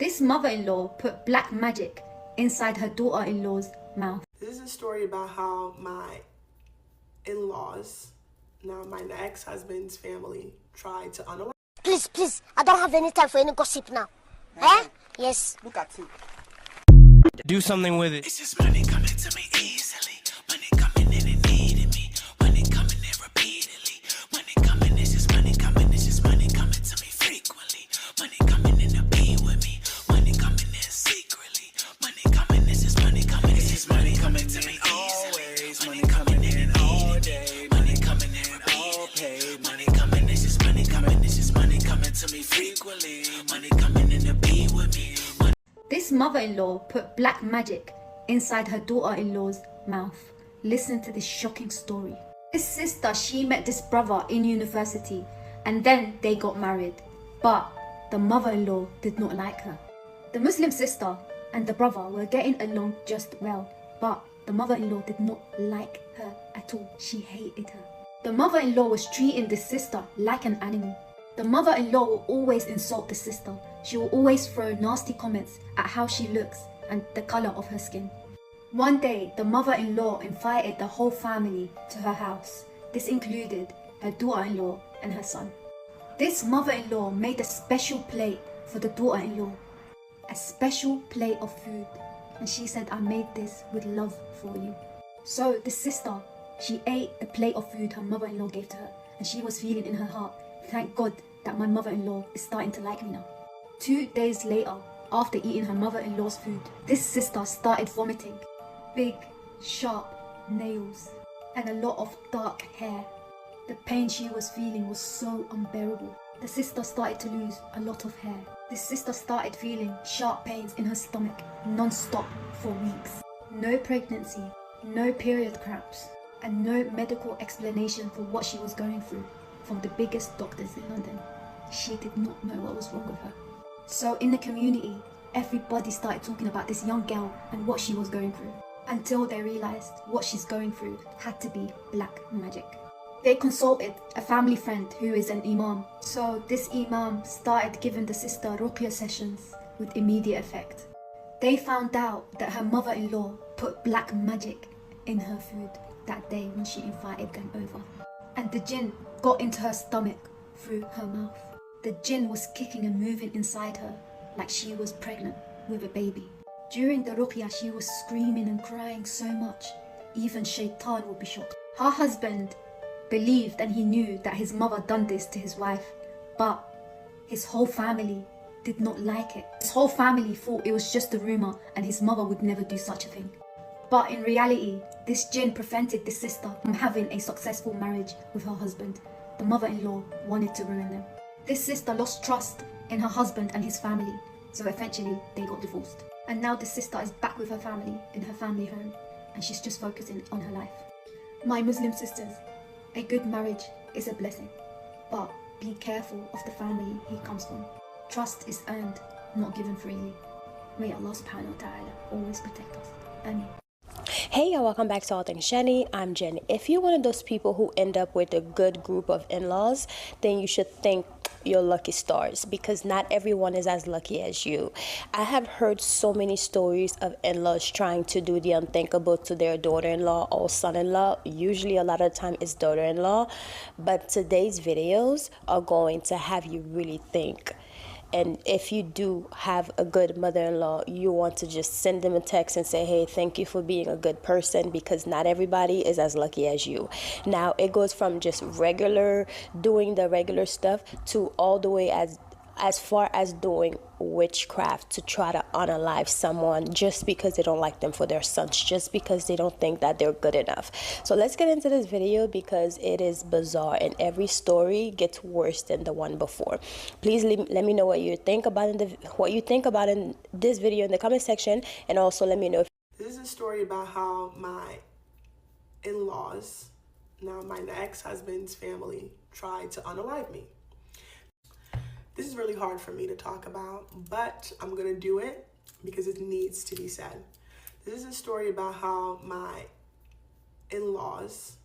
This mother-in-law put black magic inside her daughter-in-law's mouth. This is a story about how my in-laws, now my ex-husband's family, tried to unalive. Please, I don't have any time for any gossip now. Eh? Yes. Look at it. Do something with it. It's just money coming to me easily. Money coming in and needing me. Money coming in repeatedly. Money coming, it's just money coming. It's just money coming to me frequently. Money coming in to be with me. Money coming in secretly. Money coming, it's just money coming. It's just money coming to me always. Money coming in all day. Money coming in all paid. Money coming, it's just money coming. It's just money coming to me frequently. Money coming in to be with me. This mother-in-law put black magic inside her daughter-in-law's mouth. Listen to this shocking story. This sister, she met this brother in university and then they got married. But the mother-in-law did not like her. The Muslim sister and the brother were getting along just well, but the mother-in-law did not like her at all. She hated her. The mother-in-law was treating this sister like an animal. The mother-in-law will always insult the sister. She will always throw nasty comments at how she looks and the colour of her skin. One day, the mother-in-law invited the whole family to her house. This included her daughter-in-law and her son. This mother-in-law made a special plate for the daughter-in-law. A special plate of food. And she said, I made this with love for you. So the sister, she ate the plate of food her mother-in-law gave to her. And she was feeling in her heart, thank God that my mother-in-law is starting to like me now. 2 days later, after eating her mother-in-law's food, this sister started vomiting. Big, sharp nails and a lot of dark hair. The pain she was feeling was so unbearable. The sister started to lose a lot of hair. The sister started feeling sharp pains in her stomach non-stop for weeks. No pregnancy, no period cramps, and no medical explanation for what she was going through from the biggest doctors in London. She did not know what was wrong with her. So in the community, everybody started talking about this young girl and what she was going through, until they realized what she's going through had to be black magic. They consulted a family friend who is an imam. So this imam started giving the sister ruqya sessions with immediate effect. They found out that her mother-in-law put black magic in her food that day when she invited them over. And the jinn got into her stomach through her mouth. The jinn was kicking and moving inside her like she was pregnant with a baby. During the ruqya, she was screaming and crying so much, even Shaitan would be shocked. Her husband believed and he knew that his mother done this to his wife, but his whole family did not like it. His whole family thought it was just a rumour and his mother would never do such a thing. But in reality, this jinn prevented the sister from having a successful marriage with her husband. The mother-in-law wanted to ruin them. This sister lost trust in her husband and his family, so eventually they got divorced. And now the sister is back with her family in her family home, and she's just focusing on her life. My Muslim sisters, a good marriage is a blessing, but be careful of the family he comes from. Trust is earned, not given freely. May Allah subhanahu wa ta'ala always protect us. Ameen. Hey y'all, welcome back to All Things Jenny. I'm Jen. If you're one of those people who end up with a good group of in-laws, then you should thank your lucky stars, because not everyone is as lucky as you. I have heard so many stories of in-laws trying to do the unthinkable to their daughter-in-law or son-in-law. Usually a lot of the time it's daughter-in-law, but today's videos are going to have you really think. And if you do have a good mother-in-law, you want to just send them a text and say, hey, thank you for being a good person, because not everybody is as lucky as you. Now, it goes from just doing the regular stuff to all the way as far as doing witchcraft to try to unalive someone just because they don't like them for their sons, just because they don't think that they're good enough. So let's get into this video because it is bizarre and every story gets worse than the one before. Please let me know what you think about in this video in the comment section, and also let me know if This is a story about how my in-laws, now my ex-husband's family, tried to unalive me. This is really hard for me to talk about, but I'm gonna do it because it needs to be said. This is a story about how my in-laws,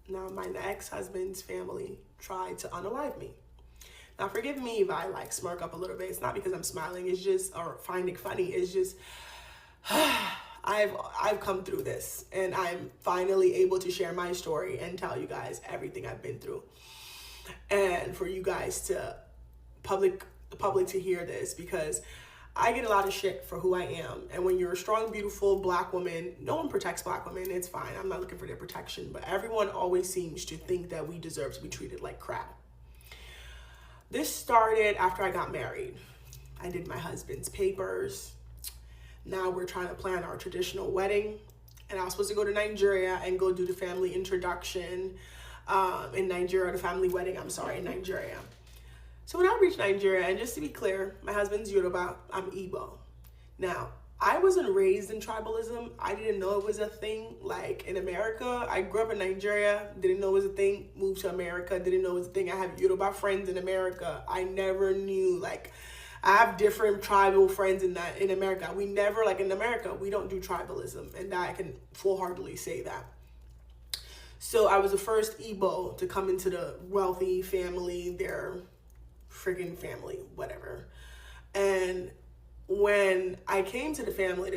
now my ex-husband's family, tried to unalive me. Now, forgive me if I like smirk up a little bit. It's not because I'm smiling. It's just, or find it funny. It's just, I've come through this, and I'm finally able to share my story and tell you guys everything I've been through. And for you guys to the public to hear this, because I get a lot of shit for who I am. And when you're a strong, beautiful Black woman, no one protects Black women. It's fine. I'm not looking for their protection. But everyone always seems to think that we deserve to be treated like crap. This started after I got married. I did my husband's papers. Now we're trying to plan our traditional wedding. And I was supposed to go to Nigeria and go do the family introduction in Nigeria, the family wedding, in Nigeria. So when I reached Nigeria, and just to be clear, my husband's Yoruba, I'm Igbo. Now, I wasn't raised in tribalism. I didn't know it was a thing. Like in America, I grew up in Nigeria, didn't know it was a thing, moved to America, didn't know it was a thing. I have Yoruba friends in America. I never knew, like, I have different tribal friends in America. We never, like in America, we don't do tribalism. And I can full-heartedly say that. So I was the first Igbo to come into the wealthy family, their freaking family, whatever. And when I came to the family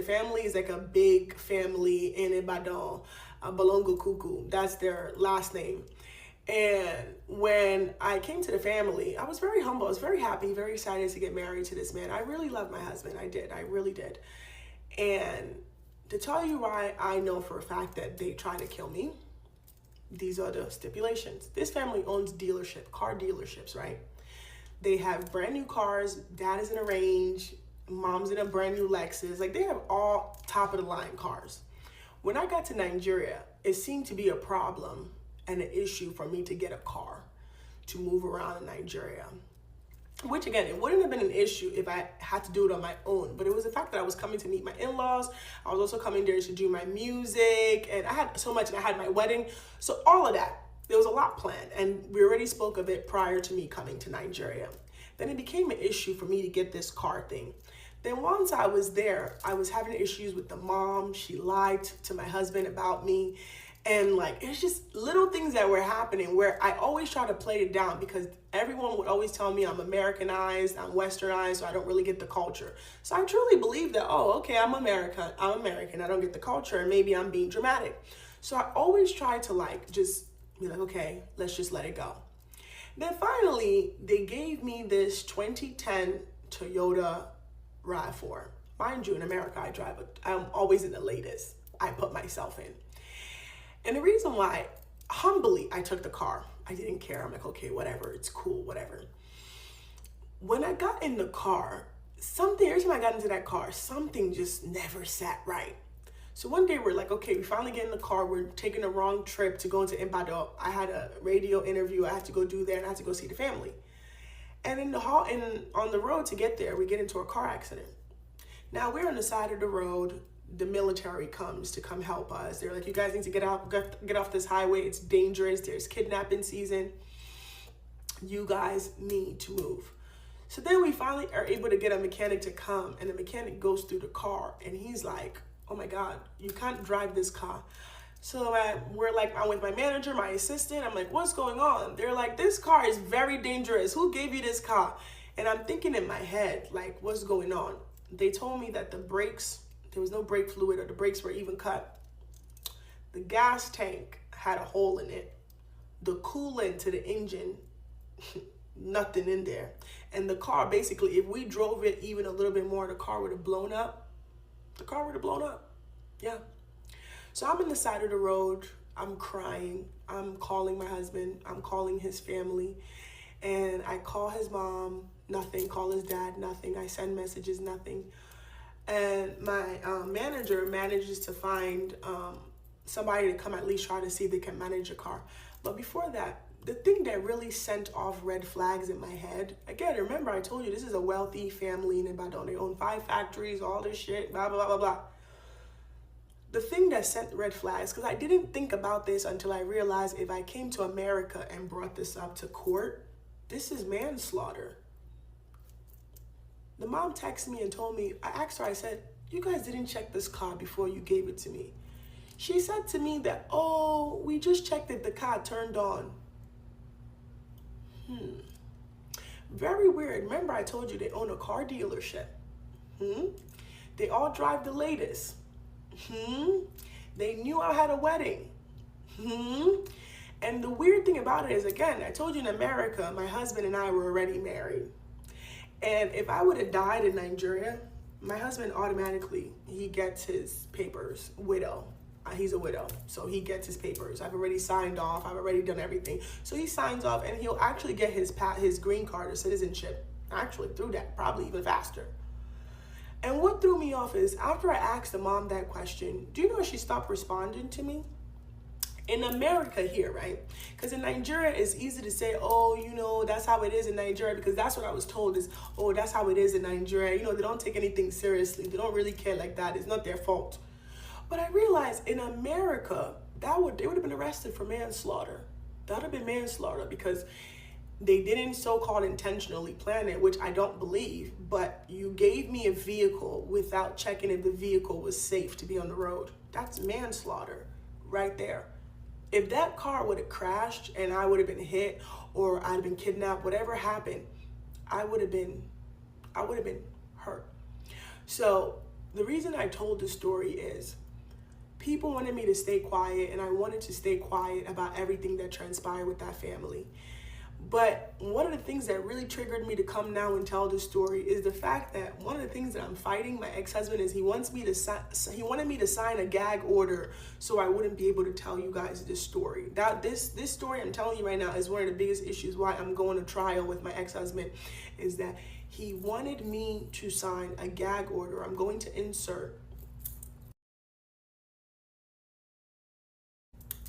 is like a big family in Ibadan, Balongo Kuku. That's their last name. And when I came to the family, I was very humble. I was very happy, very excited to get married to this man. I really loved my husband. I did. I really did. And to tell you why I know for a fact that they tried to kill me, these are the stipulations. This family owns car dealerships, right? They have brand new cars. Dad is in a Range. Mom's in a brand new Lexus. Like, they have all top of the line cars. When I got to Nigeria, it seemed to be a problem and an issue for me to get a car to move around in Nigeria. Which, again, it wouldn't have been an issue if I had to do it on my own. But it was the fact that I was coming to meet my in-laws. I was also coming there to do my music. And I had so much, and I had my wedding. So all of that, there was a lot planned. And we already spoke of it prior to me coming to Nigeria. Then it became an issue for me to get this car thing. Then once I was there, I was having issues with the mom. She lied to my husband about me. And like, it's just little things that were happening where I always try to play it down because everyone would always tell me I'm Americanized, I'm Westernized, so I don't really get the culture. So I truly believe that, oh, okay, I'm American, I don't get the culture, and maybe I'm being dramatic. So I always try to like, just be like, okay, let's just let it go. Then finally, they gave me this 2010 Toyota RAV4. Mind you, in America, I'm always in the latest. I put myself in. And the reason why, humbly, I took the car, I didn't care. I'm like, okay, whatever, it's cool, whatever. When I got in the car, every time I got into that car, something just never sat right. So one day we're like, okay, we finally get in the car. We're taking a wrong trip to go into Ibadan. I had a radio interview I had to go do there, and I had to go see the family. And on the road to get there, we get into a car accident. Now we're on the side of the road. The military comes to come help us. They're like, you guys need to get off this highway. It's dangerous. There's kidnapping season. You guys need to move. So then we finally are able to get a mechanic to come, and the mechanic goes through the car, and he's like, oh my God, you can't drive this car. So I'm with my manager, my assistant. I'm like, what's going on? They're like, this car is very dangerous. Who gave you this car? And I'm thinking in my head, like, what's going on? They told me that the brakes, there was no brake fluid, or the brakes were even cut. The gas tank had a hole in it. The coolant to the engine, nothing in there. And the car, basically, if we drove it even a little bit more, the car would have blown up. The car would have blown up. Yeah. So I'm in the side of the road. I'm crying. I'm calling my husband. I'm calling his family. And I call his mom, nothing. Call his dad, nothing. I send messages, nothing. And my manager manages to find somebody to come at least try to see if they can manage a car. But before that, the thing that really sent off red flags in my head, again, remember I told you this is a wealthy family in Ibadan. They own 5 factories, all this shit, blah, blah, blah, blah. The thing that sent red flags, because I didn't think about this until I realized if I came to America and brought this up to court, this is manslaughter. The mom texted me and told me, I asked her, I said, you guys didn't check this car before you gave it to me. She said to me that, oh, we just checked if the car turned on. Very weird. Remember I told you they own a car dealership. They all drive the latest. They knew I had a wedding. And the weird thing about it is, again, I told you in America, my husband and I were already married. And if I would have died in Nigeria, my husband automatically, he gets his papers, widow. He's a widow, so he gets his papers. I've already signed off. I've already done everything. So he signs off, and he'll actually get his green card or citizenship, actually through that, probably even faster. And what threw me off is, after I asked the mom that question, do you know she stopped responding to me? In America here, right? Because in Nigeria, it's easy to say, oh, you know, that's how it is in Nigeria, because that's what I was told is, oh, that's how it is in Nigeria. You know, they don't take anything seriously. They don't really care like that. It's not their fault. But I realized in America, they would have been arrested for manslaughter. That would have been manslaughter because they didn't so-called intentionally plan it, which I don't believe, but you gave me a vehicle without checking if the vehicle was safe to be on the road. That's manslaughter right there. If that car would have crashed and I would have been hit or I'd have been kidnapped, whatever happened, I would have been hurt. So the reason I told the story is people wanted me to stay quiet, and I wanted to stay quiet about everything that transpired with that family. But one of the things that really triggered me to come now and tell this story is the fact that one of the things that I'm fighting my ex-husband is he wanted me to sign a gag order so I wouldn't be able to tell you guys this story. This story I'm telling you right now is one of the biggest issues why I'm going to trial with my ex-husband, is that he wanted me to sign a gag order. I'm going to insert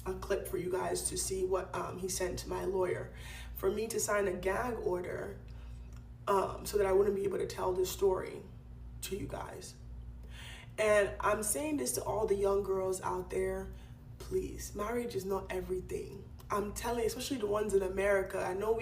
a clip for you guys to see what he sent to my lawyer, for me to sign a gag order so that I wouldn't be able to tell this story to you guys. And I'm saying this to all the young girls out there, please, marriage is not everything. I'm telling you, especially the ones in America, I know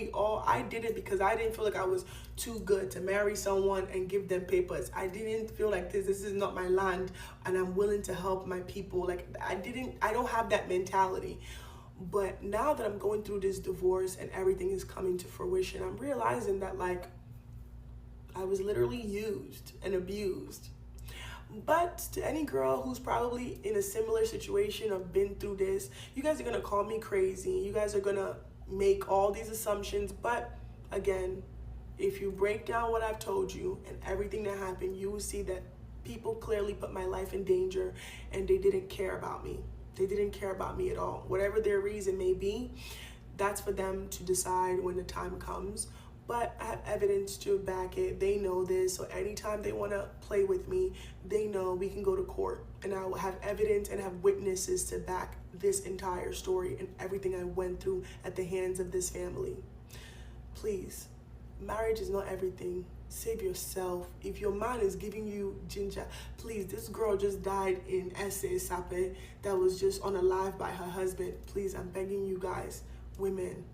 I did it because I didn't feel like I was too good to marry someone and give them papers. I didn't feel like this is not my land and I'm willing to help my people. Like I don't have that mentality. But now that I'm going through this divorce and everything is coming to fruition, I'm realizing that like I was literally used and abused. But to any girl who's probably in a similar situation or been through this, you guys are going to call me crazy. You guys are going to make all these assumptions. But again, if you break down what I've told you and everything that happened, you will see that people clearly put my life in danger and they didn't care about me. They didn't care about me at all. Whatever their reason may be, that's for them to decide when the time comes. But I have evidence to back it. They know this. So anytime they want to play with me, they know we can go to court. And I will have evidence and have witnesses to back this entire story and everything I went through at the hands of this family. Please, marriage is not everything. Save yourself. If your man is giving you ginger, please, this girl just died in Ese Sape that was just unalived by her husband. Please, I'm begging you guys, women,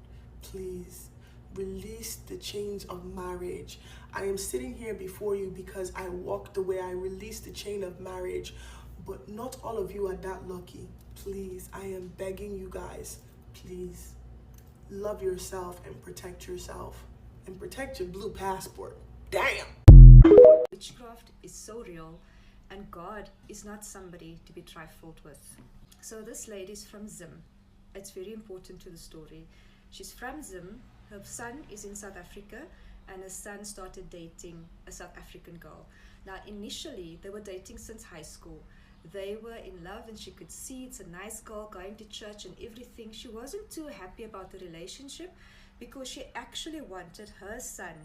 please. Release the chains of marriage. I am sitting here before you because I walked away. I released the chain of marriage, but not all of you are that lucky. Please, I am begging you guys, please love yourself and protect yourself and protect your blue passport. Damn. Witchcraft is so real, and God is not somebody to be trifled with. So this lady is from Zim. It's very important to the story. She's from Zim. Her son is in South Africa, and her son started dating a South African girl. Now, initially, they were dating since high school. They were in love, and she could see it's a nice girl going to church and everything. She wasn't too happy about the relationship because she actually wanted her son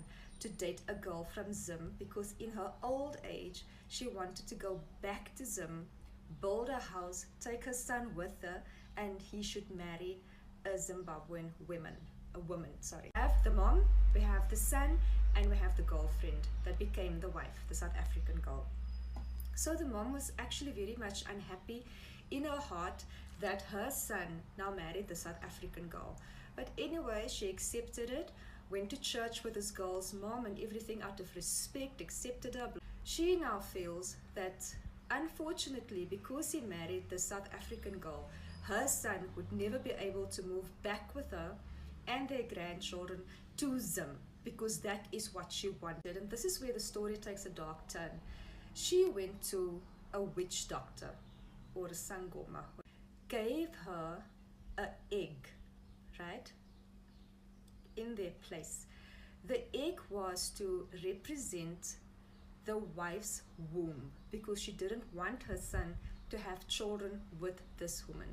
to date a girl from Zim, because in her old age, she wanted to go back to Zim, build a house, take her son with her, and he should marry a Zimbabwean woman. We have the mom, we have the son, and we have the girlfriend that became the wife, the South African girl. So the mom was actually very much unhappy in her heart that her son now married the South African girl. But anyway, she accepted it, went to church with this girl's mom and everything out of respect, accepted her. She now feels that unfortunately, because he married the South African girl, her son would never be able to move back with her and their grandchildren to Zim, because that is what she wanted. And this is where the story takes a dark turn. She went to a witch doctor or a sangoma, gave her an egg, right, in their place. The egg was to represent the wife's womb because she didn't want her son to have children with this woman.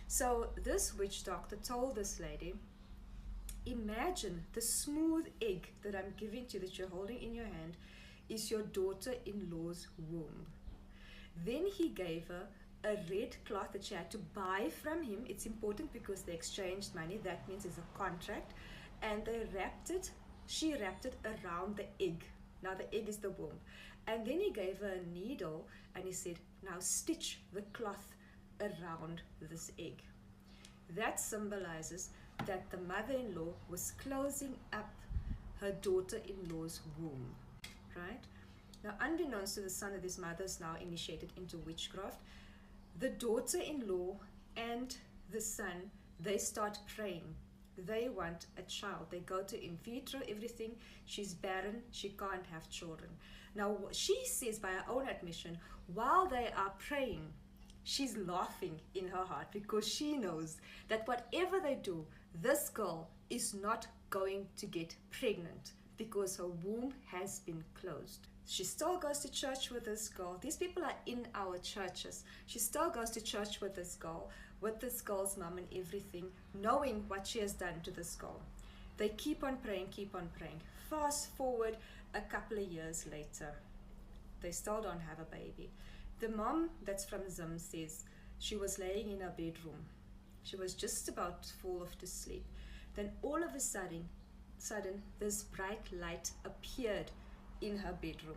So this witch doctor told this lady, imagine the smooth egg that I'm giving to you, that you're holding in your hand, is your daughter-in-law's womb. Then he gave her a red cloth that she had to buy from him. It's important because they exchanged money. That means it's a contract. And she wrapped it around the egg. Now the egg is the womb. And then he gave her a needle and he said, now stitch the cloth around this egg. That symbolizes that the mother-in-law was closing up her daughter-in-law's womb, right? Now, unbeknownst to the son of his mother is now initiated into witchcraft, the daughter-in-law and the son, they start praying. They want a child. They go to in vitro, everything. She's barren. She can't have children. Now, she says by her own admission, while they are praying, she's laughing in her heart because she knows that whatever they do, this girl is not going to get pregnant because her womb has been closed. She still goes to church with this girl. These people are in our churches. She still goes to church with this girl's mom and everything, knowing what she has done to this girl. They keep on praying, keep on praying. Fast forward a couple of years later, they still don't have a baby. The mom that's from Zim says she was laying in her bedroom. She was just about to fall off to sleep. Then all of a sudden, this bright light appeared in her bedroom.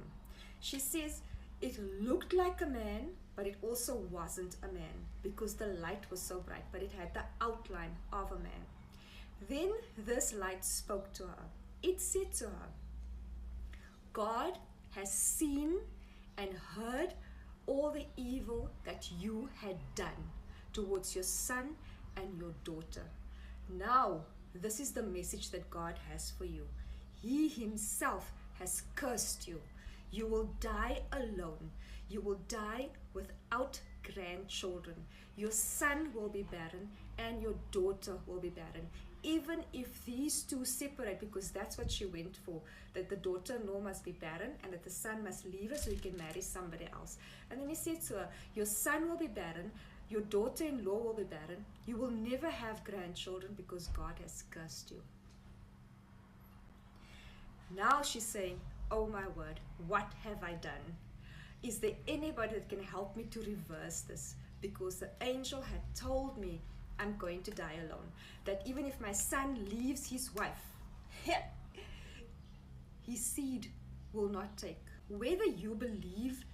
She says it looked like a man, but it also wasn't a man because the light was so bright, but it had the outline of a man. Then this light spoke to her. It said to her, God has seen and heard all the evil that you had done towards your son and your daughter. Now, this is the message that God has for you. He himself has cursed you. You will die alone. You will die without grandchildren. Your son will be barren and your daughter will be barren. Even if these two separate, because that's what she went for, that the daughter-in-law must be barren and that the son must leave her so he can marry somebody else. And then he said to her, your son will be barren, your daughter-in-law will be barren, you will never have grandchildren because God has cursed you. Now she's saying, oh my word, what have I done? Is there anybody that can help me to reverse this? Because the angel had told me I'm going to die alone. That even if my son leaves his wife, his seed will not take. Whether you believe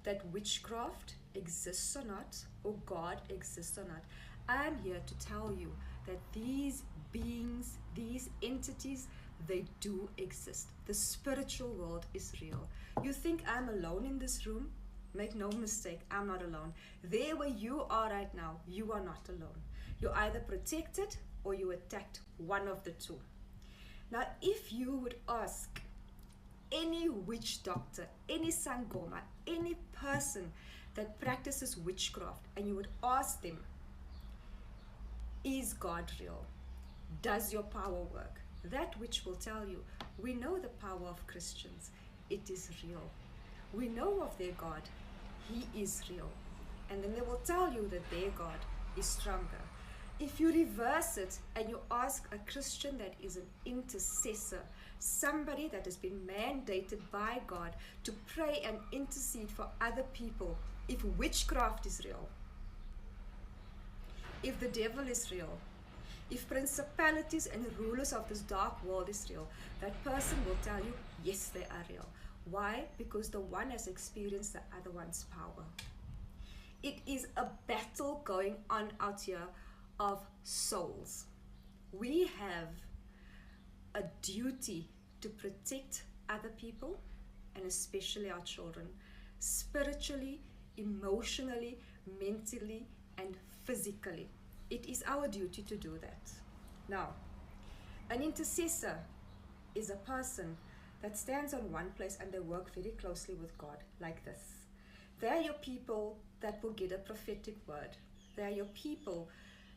that witchcraft exists or not, or God exists or not, I'm here to tell you that these beings, these entities, they do exist. The spiritual world is real. You think I'm alone in this room? Make no mistake, I'm not alone. There where you are right now, you are not alone. You're either protected or you attacked, one of the two. Now, if you would ask any witch doctor, any sangoma, any person that practices witchcraft, and you would ask them, is God real? Does your power work? That witch will tell you, we know the power of Christians. It is real. We know of their God. He is real. And then they will tell you that their God is stronger. If you reverse it and you ask a Christian that is an intercessor, somebody that has been mandated by God to pray and intercede for other people, if witchcraft is real, if the devil is real, if principalities and rulers of this dark world is real, that person will tell you, yes, they are real. Why? Because the one has experienced the other one's power. It is a battle going on out here of souls. We have a duty to protect other people and especially our children, spiritually, emotionally, mentally, and physically. It is our duty to do that. Now, an intercessor is a person that stands on one place and they work very closely with God, like this. They are your people that will get a prophetic word. They are your people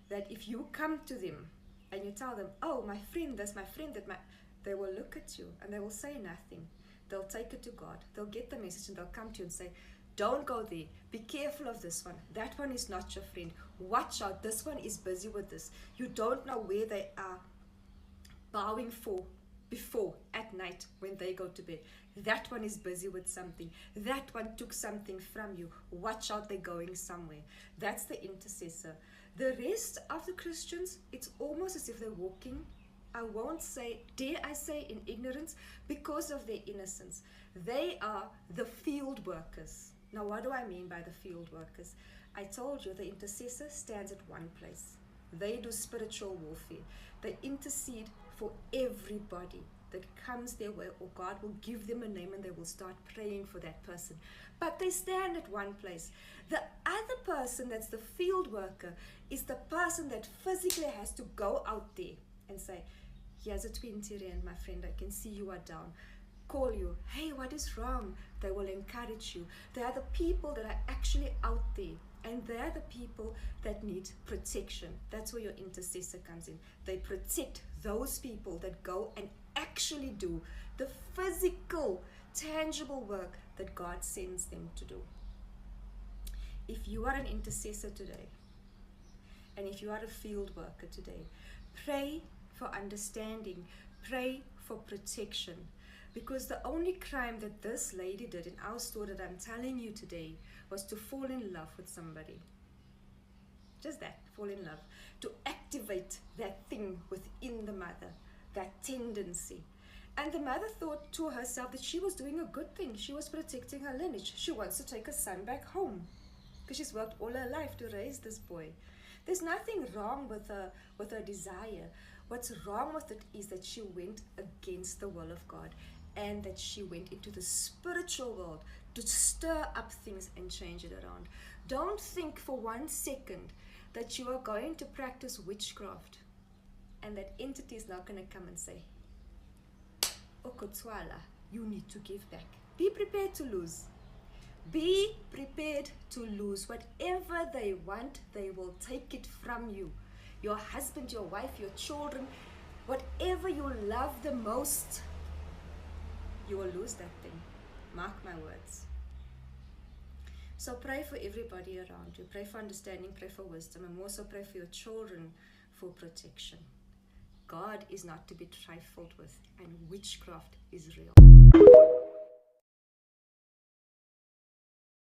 that if you come to them and you tell them, oh, my friend this, my friend that, they will look at you and they will say nothing. They'll take it to God. They'll get the message and they'll come to you and say, don't go there. Be careful of this one. That one is not your friend. Watch out. This one is busy with this. You don't know where they are bowing for before at night when they go to bed. That one is busy with something. That one took something from you. Watch out, they're going somewhere. That's the intercessor. The rest of the Christians, it's almost as if they're walking, I won't say, dare I say, in ignorance, because of their innocence. They are the field workers. Now, what do I mean by the field workers? I told you the intercessor stands at one place. They do spiritual warfare. They intercede for everybody that comes their way, or God will give them a name and they will start praying for that person. But they stand at one place. The other person that's the field worker is the person that physically has to go out there and say, here's a 20 rand, my friend, I can see you are down. Call you, hey, what is wrong? They will encourage you. They are the people that are actually out there, and they're the people that need protection. That's where your intercessor comes in. They protect those people that go and actually do the physical, tangible work that God sends them to do. If you are an intercessor today, and if you are a field worker today, pray for understanding, pray for protection. Because the only crime that this lady did in our story that I'm telling you today was to fall in love with somebody. Just that, fall in love. To activate that thing within the mother, that tendency. And the mother thought to herself that she was doing a good thing. She was protecting her lineage. She wants to take her son back home because she's worked all her life to raise this boy. There's nothing wrong with her desire. What's wrong with it is that she went against the will of God, and that she went into the spiritual world to stir up things and change it around. Don't think for 1 second that you are going to practice witchcraft and that entity is not going to come and say, Okotswala, you need to give back. Be prepared to lose. Be prepared to lose. Whatever they want, they will take it from you. Your husband, your wife, your children, whatever you love the most, you will lose that thing. Mark my words. So pray for everybody around you. Pray for understanding, pray for wisdom, and more so pray for your children for protection. God is not to be trifled with, and witchcraft is real.